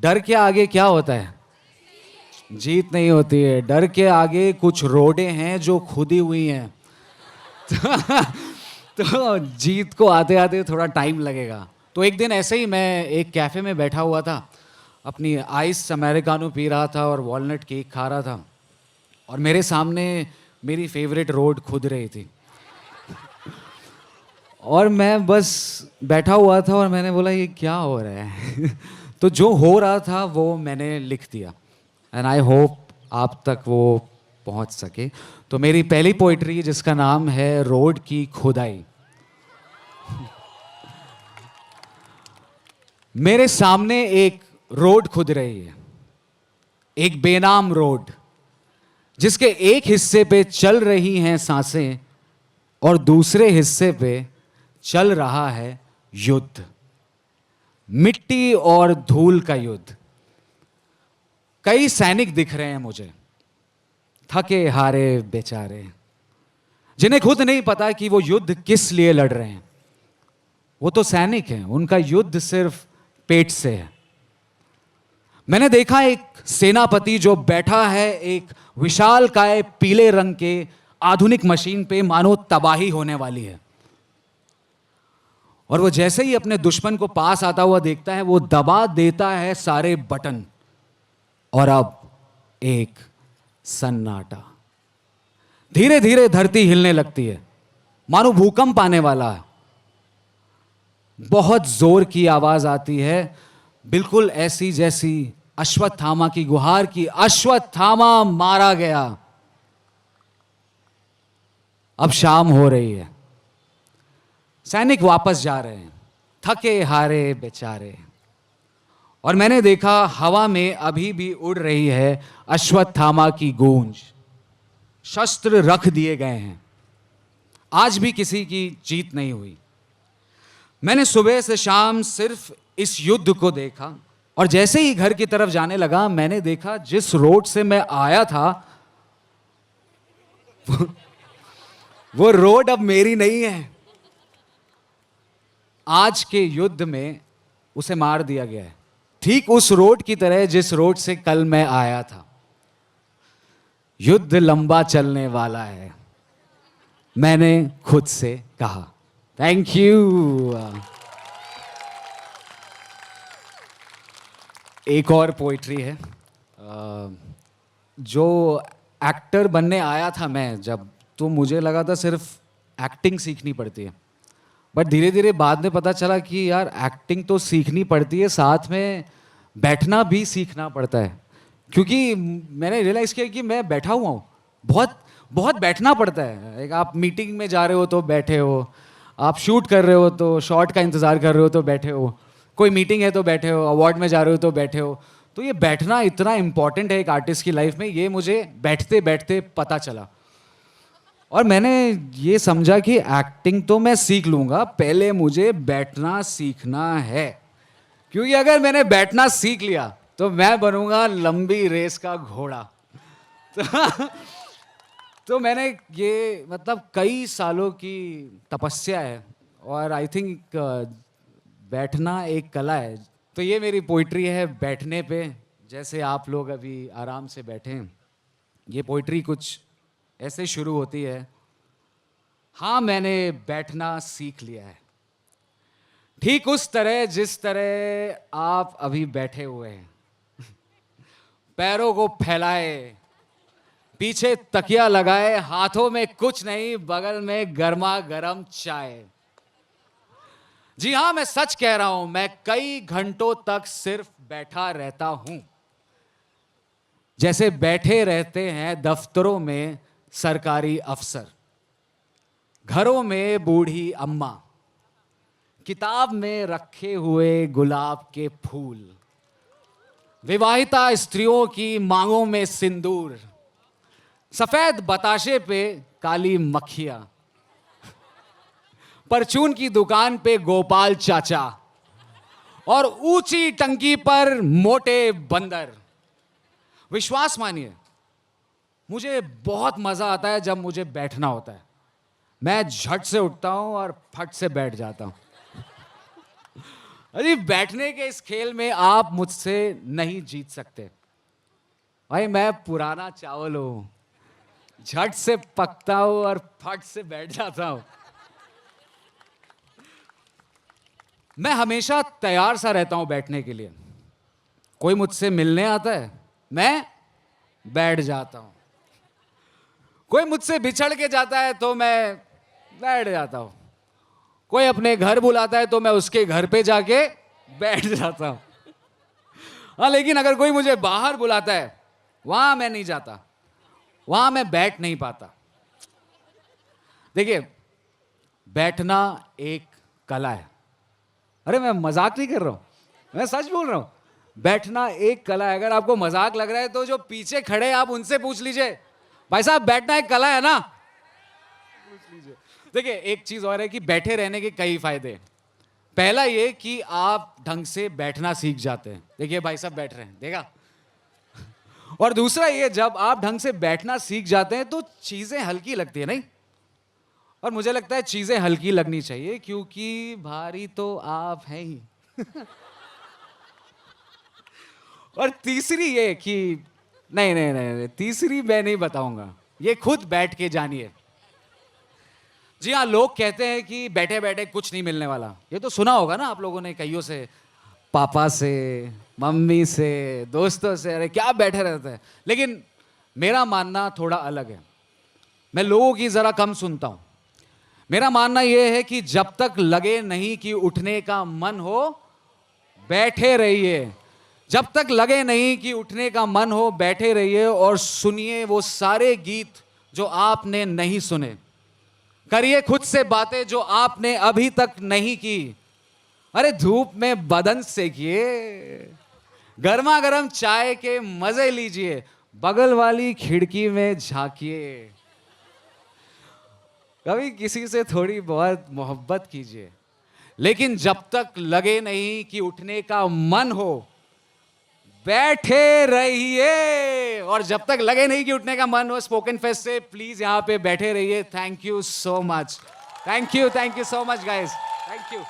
डर के आगे क्या होता है? जीत नहीं होती है। डर के आगे कुछ रोडें हैं जो खुदी हुई हैं। तो जीत को आते आते थोड़ा टाइम लगेगा। तो एक दिन ऐसे ही मैं एक कैफ़े में बैठा हुआ था, अपनी आइस अमेरिकानो पी रहा था और वॉलनट केक खा रहा था, और मेरे सामने मेरी फेवरेट रोड खुद रही थी। और मैं बस बैठा हुआ था और मैंने बोला ये क्या हो रहा है। तो जो हो रहा था वो मैंने लिख दिया, एंड आई होप आप तक वो पहुंच सके। तो मेरी पहली पोइट्री, जिसका नाम है रोड की खुदाई। मेरे सामने एक रोड खुद रही है, एक बेनाम रोड, जिसके एक हिस्से पे चल रही हैं सांसें और दूसरे हिस्से पे चल रहा है युद्ध, मिट्टी और धूल का युद्ध। कई सैनिक दिख रहे हैं मुझे, थके हारे बेचारे, जिन्हें खुद नहीं पता कि वो युद्ध किस लिए लड़ रहे हैं। वो तो सैनिक हैं, उनका युद्ध सिर्फ पेट से है। मैंने देखा एक सेनापति जो बैठा है एक विशालकाय पीले रंग के आधुनिक मशीन पे, मानो तबाही होने वाली है। और वो जैसे ही अपने दुश्मन को पास आता हुआ देखता है, वो दबा देता है सारे बटन, और अब एक सन्नाटा। धीरे धीरे धरती हिलने लगती है, मानो भूकंप आने वाला है। बहुत जोर की आवाज आती है, बिल्कुल ऐसी जैसी अश्वत्थामा की गुहार की, अश्वत्थामा मारा गया। अब शाम हो रही है, सैनिक वापस जा रहे हैं, थके हारे बेचारे। और मैंने देखा हवा में अभी भी उड़ रही है अश्वत्थामा की गूंज। शस्त्र रख दिए गए हैं, आज भी किसी की जीत नहीं हुई। मैंने सुबह से शाम सिर्फ इस युद्ध को देखा, और जैसे ही घर की तरफ जाने लगा, मैंने देखा जिस रोड से मैं आया था वो रोड अब मेरी नहीं है। आज के युद्ध में उसे मार दिया गया है, ठीक उस रोड की तरह जिस रोड से कल मैं आया था। युद्ध लंबा चलने वाला है, मैंने खुद से कहा। Thank you. एक और पोइट्री है। जो एक्टर बनने आया था मैं जब, तो मुझे लगा था सिर्फ एक्टिंग सीखनी पड़ती है, बट धीरे धीरे बाद में पता चला कि यार एक्टिंग तो सीखनी पड़ती है, साथ में बैठना भी सीखना पड़ता है। क्योंकि मैंने रियलाइज़ किया कि मैं बैठा हुआ हूँ, बहुत बहुत बैठना पड़ता है। एक आप मीटिंग में जा रहे हो तो बैठे हो, आप शूट कर रहे हो तो शॉट का इंतज़ार कर रहे हो तो बैठे हो, कोई मीटिंग है तो बैठे हो, अवार्ड में जा रहे हो तो बैठे हो। तो ये बैठना इतना इम्पॉर्टेंट है एक आर्टिस्ट की लाइफ में, ये मुझे बैठते बैठते पता चला। और मैंने ये समझा कि एक्टिंग तो मैं सीख लूँगा, पहले मुझे बैठना सीखना है। क्योंकि अगर मैंने बैठना सीख लिया तो मैं बनूंगा लंबी रेस का घोड़ा। तो मैंने ये, मतलब कई सालों की तपस्या है, और आई थिंक बैठना एक कला है। तो ये मेरी पोइट्री है बैठने पे, जैसे आप लोग अभी आराम से बैठे हैं। ये पोइट्री कुछ ऐसे शुरू होती है। हाँ, मैंने बैठना सीख लिया है, ठीक उस तरह जिस तरह आप अभी बैठे हुए हैं। पैरों को फैलाए, पीछे तकिया लगाए, हाथों में कुछ नहीं, बगल में गर्मा गर्म चाय। जी हाँ, मैं सच कह रहा हूं, मैं कई घंटों तक सिर्फ बैठा रहता हूं, जैसे बैठे रहते हैं दफ्तरों में सरकारी अफसर, घरों में बूढ़ी अम्मा, किताब में रखे हुए गुलाब के फूल, विवाहिता स्त्रियों की मांगों में सिंदूर, सफेद बताशे पे काली मक्खियां, परचून की दुकान पे गोपाल चाचा, और ऊंची टंकी पर मोटे बंदर। विश्वास मानिए, मुझे बहुत मजा आता है जब मुझे बैठना होता है। मैं झट से उठता हूं और फट से बैठ जाता हूं। अरे बैठने के इस खेल में आप मुझसे नहीं जीत सकते भाई। मैं पुराना चावल हूं, झट से पकता हूं और फट से बैठ जाता हूं। मैं हमेशा तैयार सा रहता हूं बैठने के लिए। कोई मुझसे मिलने आता है, मैं बैठ जाता हूं। कोई मुझसे बिछड़ के जाता है तो मैं बैठ जाता हूं। कोई अपने घर बुलाता है तो मैं उसके घर पे जाके बैठ जाता हूं। हाँ, लेकिन अगर कोई मुझे बाहर बुलाता है, वहां मैं नहीं जाता, वहां मैं बैठ नहीं पाता। देखिए, बैठना एक कला है। अरे मैं मजाक नहीं कर रहा हूं, मैं सच बोल रहा हूं। बैठना एक कला है। अगर आपको मजाक लग रहा है तो जो पीछे खड़े हैं आप उनसे पूछ लीजिए, भाई साहब बैठना एक कला है ना? पूछ लीजिए। देखिए, एक चीज और है कि बैठे रहने के कई फायदे हैं। पहला ये कि आप ढंग से बैठना सीख जाते हैं। देखिए भाई साहब बैठ रहे हैं, देखा। और दूसरा ये, जब आप ढंग से बैठना सीख जाते हैं तो चीजें हल्की लगती है, नहीं? और मुझे लगता है चीजें हल्की लगनी चाहिए, क्योंकि भारी तो आप हैं ही। और तीसरी ये कि नहीं नहीं नहीं नहीं, तीसरी मैं नहीं बताऊंगा, ये खुद बैठ के जानिए। जी हाँ, लोग कहते हैं कि बैठे बैठे कुछ नहीं मिलने वाला। ये तो सुना होगा ना आप लोगों ने कईयों से, पापा से, मम्मी से, दोस्तों से, अरे क्या बैठे रहते हैं। लेकिन मेरा मानना थोड़ा अलग है। मैं लोगों की जरा कम सुनता हूं। मेरा मानना यह है कि जब तक लगे नहीं कि उठने का मन हो, बैठे रहिए। जब तक लगे नहीं कि उठने का मन हो, बैठे रहिए और सुनिए वो सारे गीत जो आपने नहीं सुने। करिए खुद से बातें जो आपने अभी तक नहीं की। अरे धूप में बदन सेकिए, गर्मा गर्म चाय के मजे लीजिए, बगल वाली खिड़की में झांकिए। कभी किसी से थोड़ी बहुत मोहब्बत कीजिए। लेकिन जब तक लगे नहीं कि उठने का मन हो, बैठे रहिए। और जब तक लगे नहीं कि उठने का मन हो, स्पोकन फेस्ट से प्लीज यहां पे बैठे रहिए। Thank you so much, thank you so much guys, thank you.